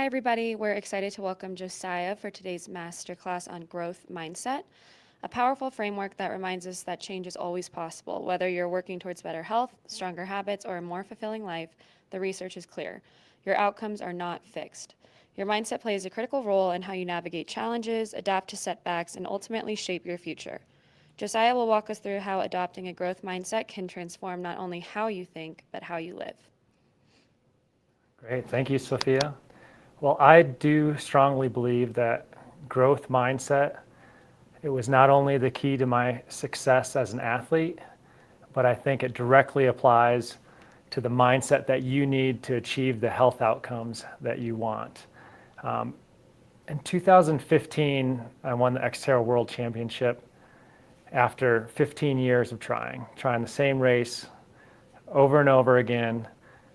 everybody. We're excited to welcome Josiah for today's masterclass on growth mindset, a powerful framework that reminds us that change is always possible. Whether you're working towards better health, stronger habits, or a more fulfilling life, the research is clear. Your outcomes are not fixed. Your mindset plays a critical role in how you navigate challenges, adapt to setbacks, and ultimately shape your future. Josiah will walk us through how adopting a growth mindset can transform not only how you think, but how you live. Great. Thank you, Sophia. Well, I do strongly believe that growth mindset, it was not only the key to my success as an athlete, but I think it directly applies to the mindset that you need to achieve the health outcomes that you want. In 2015, I won the XTERRA World Championship after 15 years of trying the same race over and over again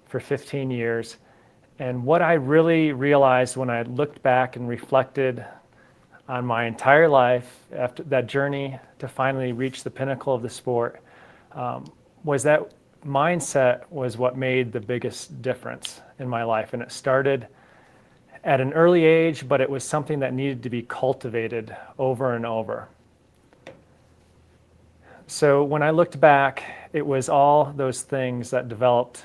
for 15 years. And what I really realized when I looked back and reflected on my entire life after that journey to finally reach the pinnacle of the sport was that mindset was what made the biggest difference in my life. And it started at an early age, but it was something that needed to be cultivated over and over. So when I looked back, it was all those things that developed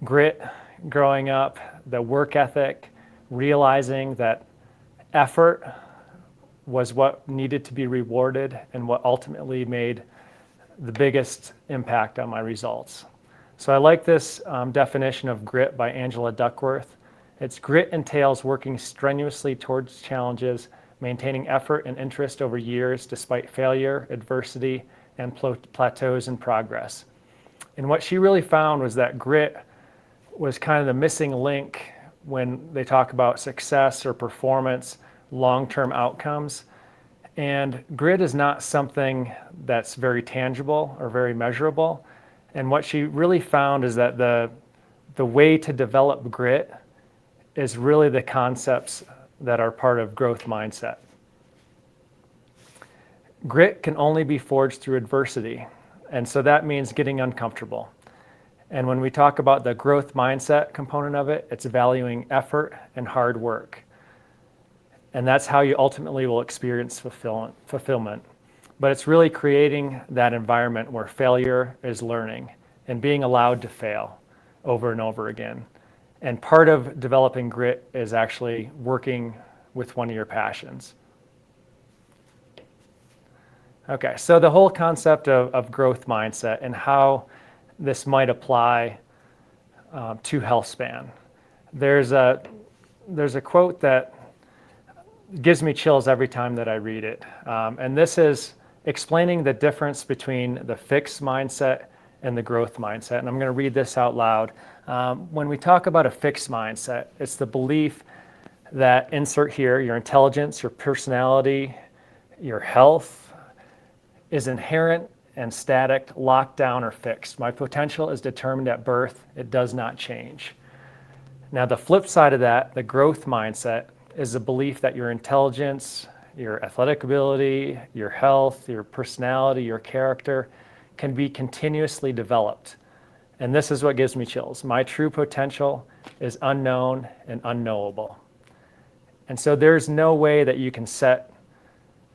grit growing up, the work ethic, realizing that effort was what needed to be rewarded and what ultimately made the biggest impact on my results. So I like this definition of grit by Angela Duckworth. It's grit entails working strenuously towards challenges, maintaining effort and interest over years despite failure, adversity, and plateaus in progress. And what she really found was that grit was kind of the missing link when they talk about success or performance, long-term outcomes. And grit is not something that's very tangible or very measurable. And what she really found is that the way to develop grit is really the concepts that are part of growth mindset. Grit can only be forged through adversity. And so that means getting uncomfortable. And when we talk about the growth mindset component of it, it's valuing effort and hard work. And that's how you ultimately will experience fulfillment. But it's really creating that environment where failure is learning and being allowed to fail over and over again. And part of developing grit is actually working with one of your passions. Okay, so the whole concept of growth mindset and how this might apply to Healthspan. There's a quote that gives me chills every time that I read it. And this is explaining the difference between the fixed mindset and the growth mindset. And I'm going to read this out loud. When we talk about a fixed mindset, it's the belief that, insert here, your intelligence, your personality, your health is inherent and static, locked down, or fixed. My potential is determined at birth. It does not change. Now, the flip side of that, the growth mindset, is the belief that your intelligence, your athletic ability, your health, your personality, your character can be continuously developed. And this is what gives me chills. My true potential is unknown and unknowable. And so there's no way that you can set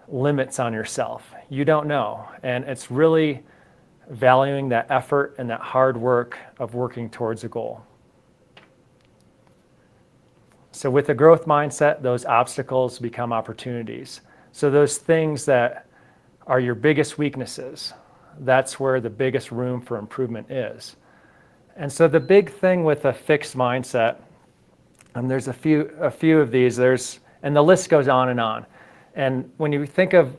limits on yourself. You don't know. And it's really valuing that effort and that hard work of working towards a goal. So with a growth mindset, those obstacles become opportunities. So those things that are your biggest weaknesses, that's where the biggest room for improvement is. And so the big thing with a fixed mindset, and there's a few of these, and the list goes on and on. And when you think of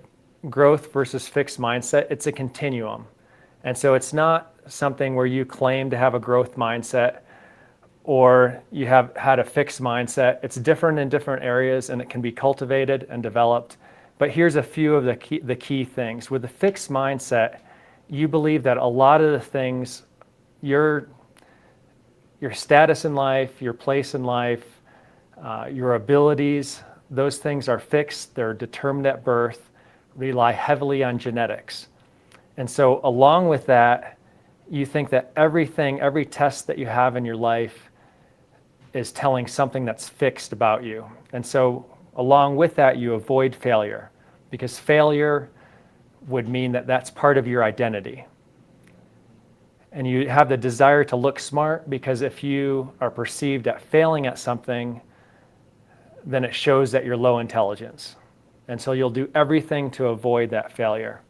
growth versus fixed mindset, it's a continuum. And so it's not something where you claim to have a growth mindset or you have had a fixed mindset. It's different in different areas and it can be cultivated and developed. But here's a few of the key things. With a fixed mindset, you believe that a lot of the things, your status in life, your place in life, your abilities, those things are fixed, they're determined at birth, rely heavily on genetics. And so along with that, you think that everything, every test that you have in your life is telling something that's fixed about you. And so along with that, you avoid failure, because failure would mean that that's part of your identity. And you have the desire to look smart, because if you are perceived at failing at something, then it shows that you're low intelligence. And so you'll do everything to avoid that failure.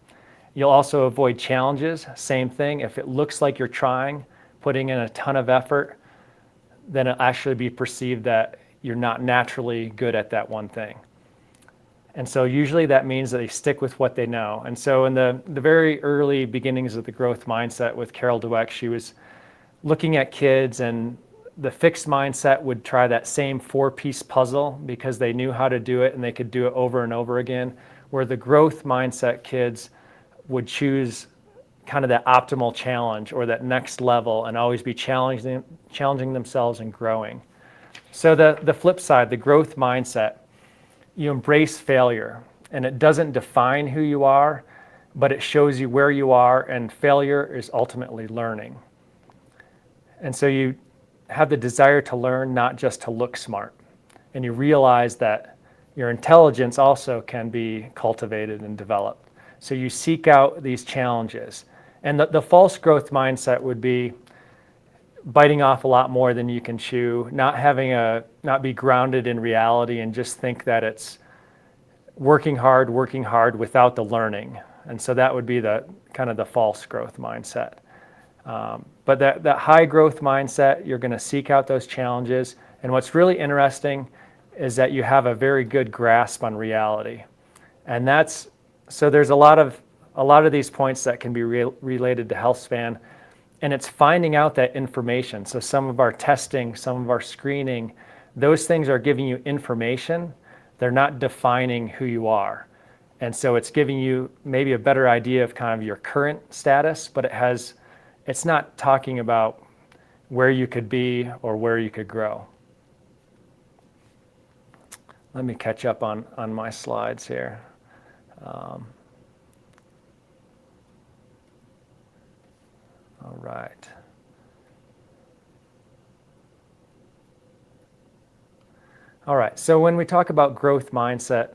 You'll also avoid challenges. Same thing. If it looks like you're trying, putting in a ton of effort, then it'll actually be perceived that you're not naturally good at that one thing. And so usually that means that they stick with what they know. And so in the very early beginnings of the growth mindset with Carol Dweck, she was looking at kids, and the fixed mindset would try that same 4-piece puzzle because they knew how to do it and they could do it over and over again, where the growth mindset kids would choose kind of that optimal challenge or that next level and always be challenging themselves and growing. So the flip side, the growth mindset, you embrace failure, and it doesn't define who you are, but it shows you where you are, and failure is ultimately learning. And so you have the desire to learn, not just to look smart. And you realize that your intelligence also can be cultivated and developed. So you seek out these challenges. And the false growth mindset would be biting off a lot more than you can chew, not be grounded in reality, and just think that it's working hard without the learning. And so that would be the kind of the false growth mindset. But that high growth mindset, you're going to seek out those challenges. And what's really interesting is that you have a very good grasp on reality. And so there's a lot of these points that can be related to Healthspan, and it's finding out that information. So some of our testing, some of our screening, those things are giving you information. They're not defining who you are. And so it's giving you maybe a better idea of kind of your current status, but it's not talking about where you could be or where you could grow. Let me catch up on my slides here. All right. All right, so when we talk about growth mindset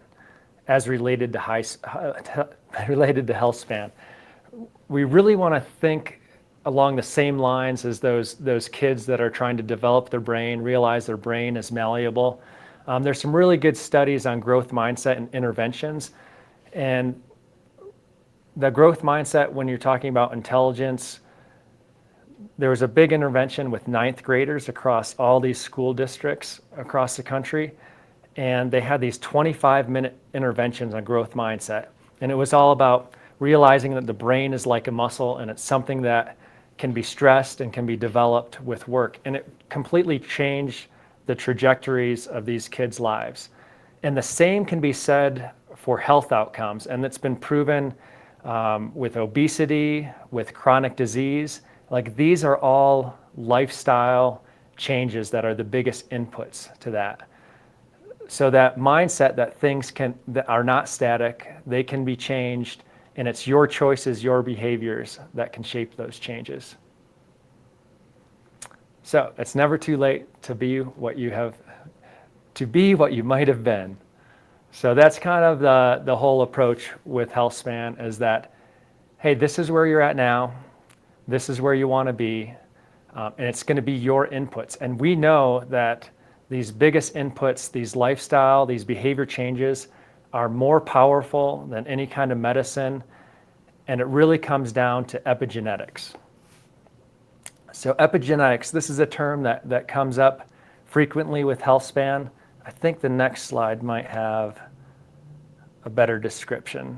as related to Healthspan, we really want to think along the same lines as those kids that are trying to develop their brain, realize their brain is malleable. There's some really good studies on growth mindset and interventions. And the growth mindset, when you're talking about intelligence, there was a big intervention with 9th graders across all these school districts across the country. And they had these 25-minute interventions on growth mindset. And it was all about realizing that the brain is like a muscle, and it's something that can be stressed and can be developed with work. And it completely changed the trajectories of these kids' lives. And the same can be said for health outcomes. And it's been proven with obesity, with chronic disease. Like, these are all lifestyle changes that are the biggest inputs to that. So that mindset that things that are not static, they can be changed, and it's your choices, your behaviors that can shape those changes. So it's never too late to be what you might have been. So that's kind of the whole approach with Healthspan, is that, hey, this is where you're at now. This is where you want to be, and it's going to be your inputs. And we know that these biggest inputs, these lifestyle, these behavior changes, are more powerful than any kind of medicine, and it really comes down to epigenetics. So epigenetics, this is a term that comes up frequently with Healthspan. I think the next slide might have a better description.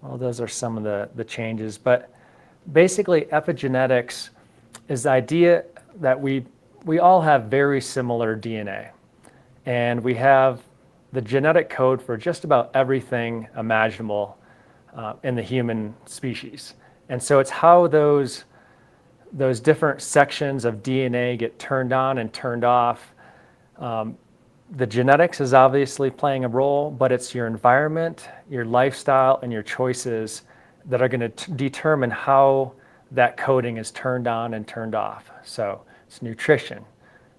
Well, those are some of the changes, but basically epigenetics is the idea that we all have very similar DNA, and we have the genetic code for just about everything imaginable in the human species. And so it's how those different sections of DNA get turned on and turned off. The genetics is obviously playing a role, but it's your environment, your lifestyle, and your choices that are going to determine how that coding is turned on and turned off. So it's nutrition,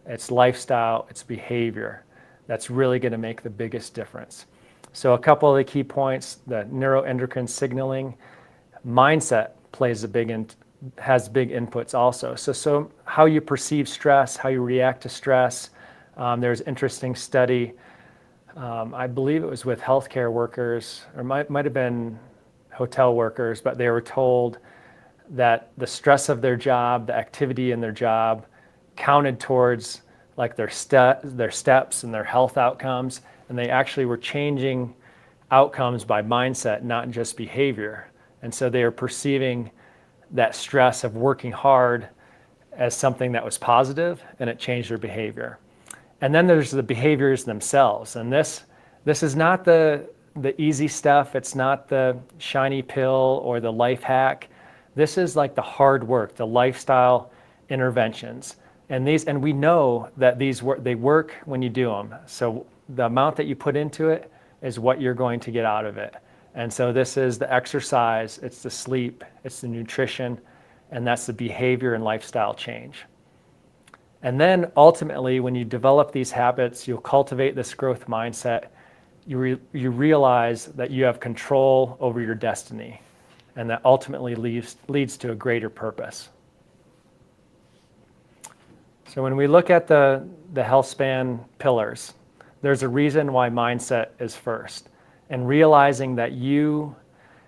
it's lifestyle, it's behavior. That's really going to make the biggest difference. So a couple of the key points: the neuroendocrine signaling, mindset has big inputs also. So how you perceive stress, how you react to stress. There's an interesting study, I believe it was with healthcare workers, or might have been hotel workers, but they were told that the stress of their job, the activity in their job, counted towards like their steps and their health outcomes, and they actually were changing outcomes by mindset, not just behavior. And so they were perceiving that stress of working hard as something that was positive, and it changed their behavior. And then there's the behaviors themselves, and this is not the easy stuff. It's not the shiny pill or the life hack. This is like the hard work, the lifestyle interventions. And we know that they work when you do them. So the amount that you put into it is what you're going to get out of it. And so this is the exercise, it's the sleep, it's the nutrition, and that's the behavior and lifestyle change. And then ultimately, when you develop these habits, you'll cultivate this growth mindset. You realize that you have control over your destiny, and that ultimately leads to a greater purpose. So when we look at the Healthspan pillars, there's a reason why mindset is first, and realizing that you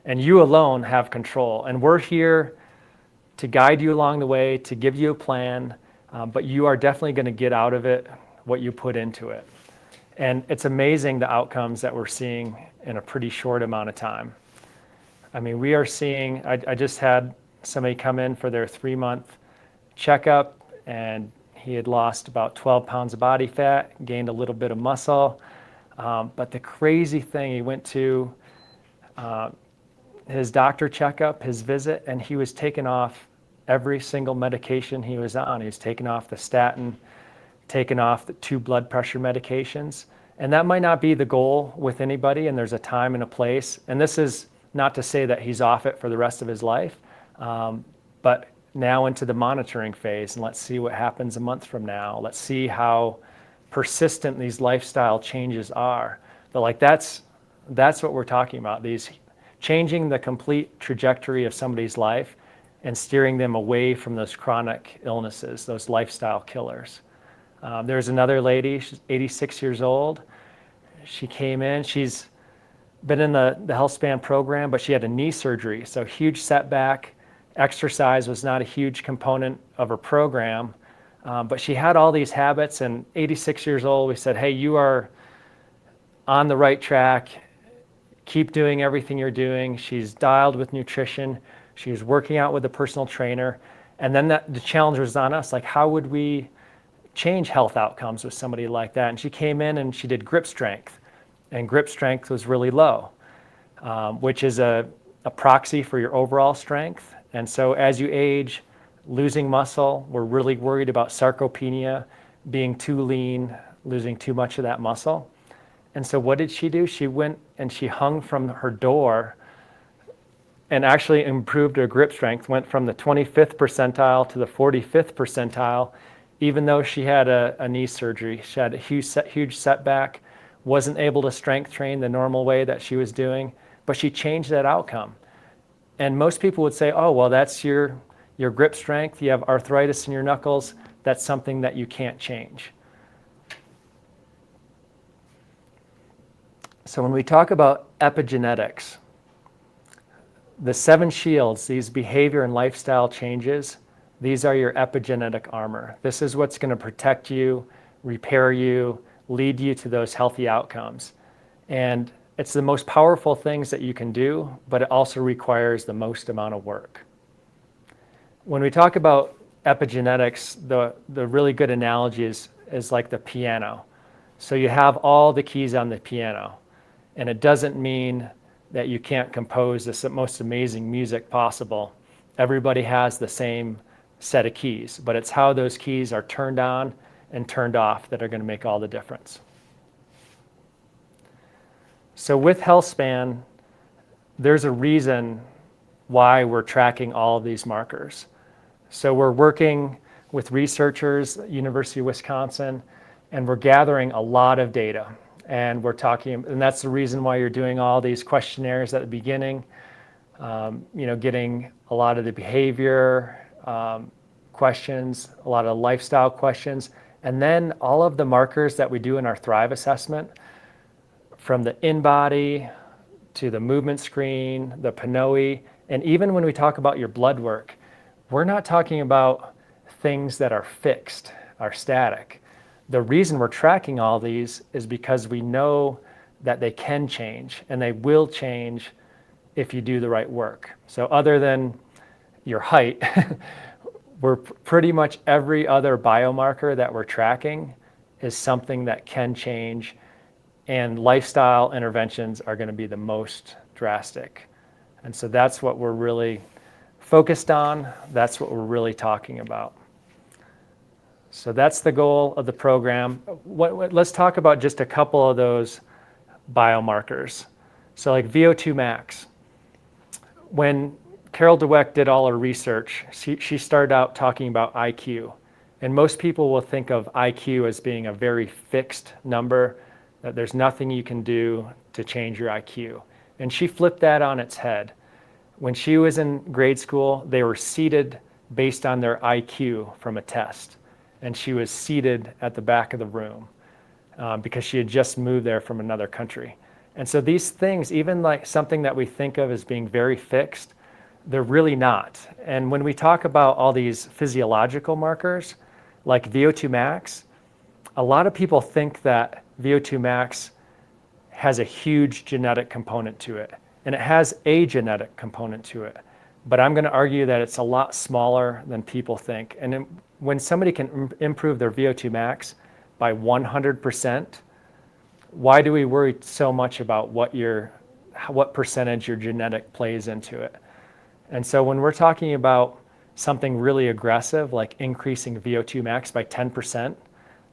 alone have control. And we're here to guide you along the way, to give you a plan, but you are definitely going to get out of it what you put into it. And it's amazing the outcomes that we're seeing in a pretty short amount of time. I mean, we are seeing, I just had somebody come in for their 3-month checkup, and he had lost about 12 pounds of body fat, gained a little bit of muscle. But the crazy thing, he went to his doctor checkup, his visit, and he was taken off every single medication he was on. He was taken off the statin, taken off the 2 blood pressure medications. And that might not be the goal with anybody, and there's a time and a place. And this is not to say that he's off it for the rest of his life, but now into the monitoring phase, and let's see what happens a month from now. Let's see how persistent these lifestyle changes are. But like that's what we're talking about, these changing the complete trajectory of somebody's life and steering them away from those chronic illnesses, those lifestyle killers. There's another lady, she's 86 years old. She came in, she's been in the Healthspan program, but she had a knee surgery, so huge setback. Exercise was not a huge component of her program, but she had all these habits, and 86 years old, we said, hey, you are on the right track. Keep doing everything you're doing. She's dialed with nutrition. She was working out with a personal trainer. And then the challenge was on us, like how would we change health outcomes with somebody like that? And she came in and she did grip strength, and grip strength was really low, which is a proxy for your overall strength. And so as you age, losing muscle, we're really worried about sarcopenia, being too lean, losing too much of that muscle. And so what did she do? She went and she hung from her door and actually improved her grip strength, went from the 25th percentile to the 45th percentile, even though she had a knee surgery. She had a huge setback, wasn't able to strength train the normal way that she was doing, but she changed that outcome. And most people would say, oh, well, that's your grip strength. You have arthritis in your knuckles. That's something that you can't change. So when we talk about epigenetics, the 7 shields, these behavior and lifestyle changes, these are your epigenetic armor. This is what's going to protect you, repair you, lead you to those healthy outcomes. And it's the most powerful things that you can do, but it also requires the most amount of work. When we talk about epigenetics, the really good analogy is like the piano. So you have all the keys on the piano, and it doesn't mean that you can't compose the most amazing music possible. Everybody has the same set of keys, but it's how those keys are turned on and turned off that are going to make all the difference. So with Healthspan, there's a reason why we're tracking all of these markers. So we're working with researchers at University of Wisconsin, and we're gathering a lot of data. And we're talking, and that's the reason why you're doing all these questionnaires at the beginning, getting a lot of the behavior questions, a lot of lifestyle questions, and then all of the markers that we do in our Thrive assessment, from the in-body to the movement screen, the PNOE, and even when we talk about your blood work, we're not talking about things that are fixed, are static. The reason we're tracking all these is because we know that they can change, and they will change if you do the right work. So other than your height, we're pretty much every other biomarker that we're tracking is something that can change, and lifestyle interventions are going to be the most drastic. And so that's what we're really focused on. That's what we're really talking about. So that's the goal of the program. Let's talk about just a couple of those biomarkers. So like VO2 max. When Carol Dweck did all her research, she started out talking about IQ. And most people will think of IQ as being a very fixed number, that there's nothing you can do to change your IQ. And she flipped that on its head. When she was in grade school, they were seated based on their IQ from a test. And she was seated at the back of the room because she had just moved there from another country. And so these things, even like something that we think of as being very fixed, they're really not. And when we talk about all these physiological markers, like VO2 max, a lot of people think that VO2 max has a huge genetic component to it, and it has a genetic component to it. But I'm going to argue that it's a lot smaller than people think. And when somebody can improve their VO2 max by 100%, why do we worry so much about what percentage your genetic plays into it? And so when we're talking about something really aggressive, like increasing VO2 max by 10%,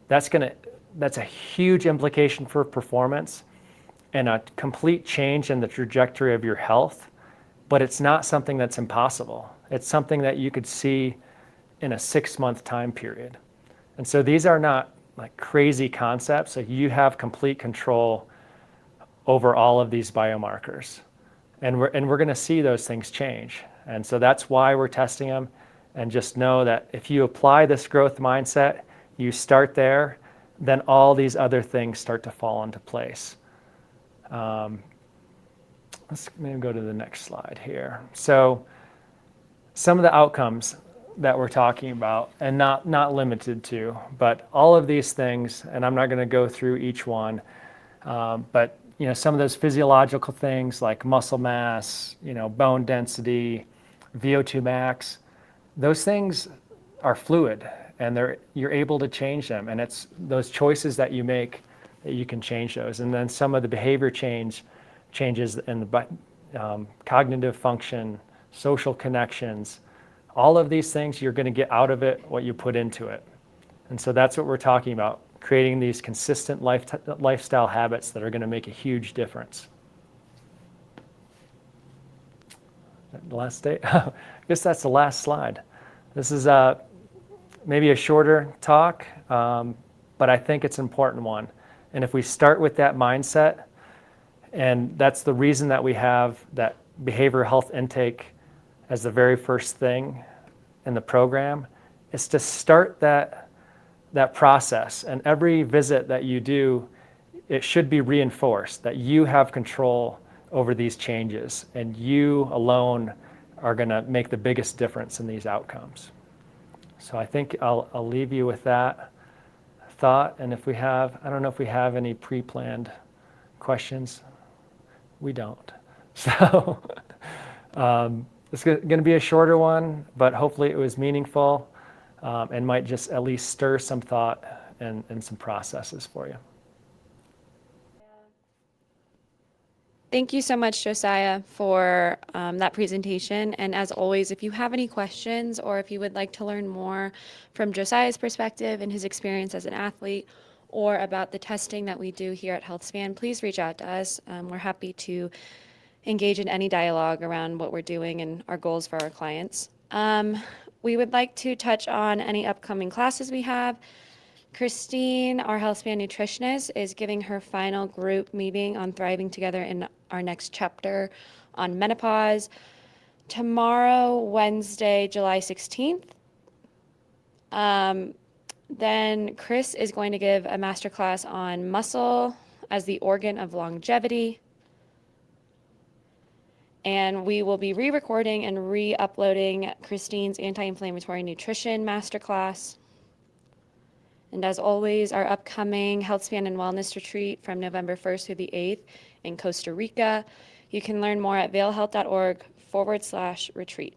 that's a huge implication for performance and a complete change in the trajectory of your health, but it's not something that's impossible. It's something that you could see in a 6-month time period. And so these are not like crazy concepts. Like you have complete control over all of these biomarkers. And we're going to see those things change. And so that's why we're testing them. And just know that if you apply this growth mindset, you start there, then all these other things start to fall into place. Let's maybe go to the next slide here. So some of the outcomes that we're talking about, and not limited to, but all of these things, and I'm not going to go through each one, but some of those physiological things like muscle mass, bone density, VO2 max, those things are fluid, and you're able to change them, and it's those choices that you make that you can change those. And then some of the behavior changes in the cognitive function, social connections, all of these things, you're going to get out of it what you put into it. And so that's what we're talking about, creating these consistent lifestyle habits that are going to make a huge difference. The last day, I guess that's the last slide. This is maybe a shorter talk, but I think it's an important one. And if we start with that mindset, and that's the reason that we have that behavioral health intake as the very first thing in the program, is to start that process. And every visit that you do, it should be reinforced that you have control over these changes, and you alone are going to make the biggest difference in these outcomes. So I think I'll leave you with that thought. And if we have, I don't know if we have any pre-planned questions. We don't. So it's going to be a shorter one, but hopefully it was meaningful and might just at least stir some thought and some processes for you. Thank you so much, Josiah, for that presentation. And as always, if you have any questions or if you would like to learn more from Josiah's perspective and his experience as an athlete or about the testing that we do here at Healthspan, please reach out to us. We're happy to engage in any dialogue around what we're doing and our goals for our clients. We would like to touch on any upcoming classes we have. Christine, our Healthspan nutritionist, is giving her final group meeting on thriving together in our next chapter on menopause tomorrow, Wednesday, July 16th. Then Chris is going to give a masterclass on muscle as the organ of longevity. And we will be re-recording and re-uploading Christine's anti-inflammatory nutrition masterclass. And as always, our upcoming Healthspan and Wellness Retreat from November 1st through the 8th in Costa Rica. You can learn more at vailhealth.org/retreat.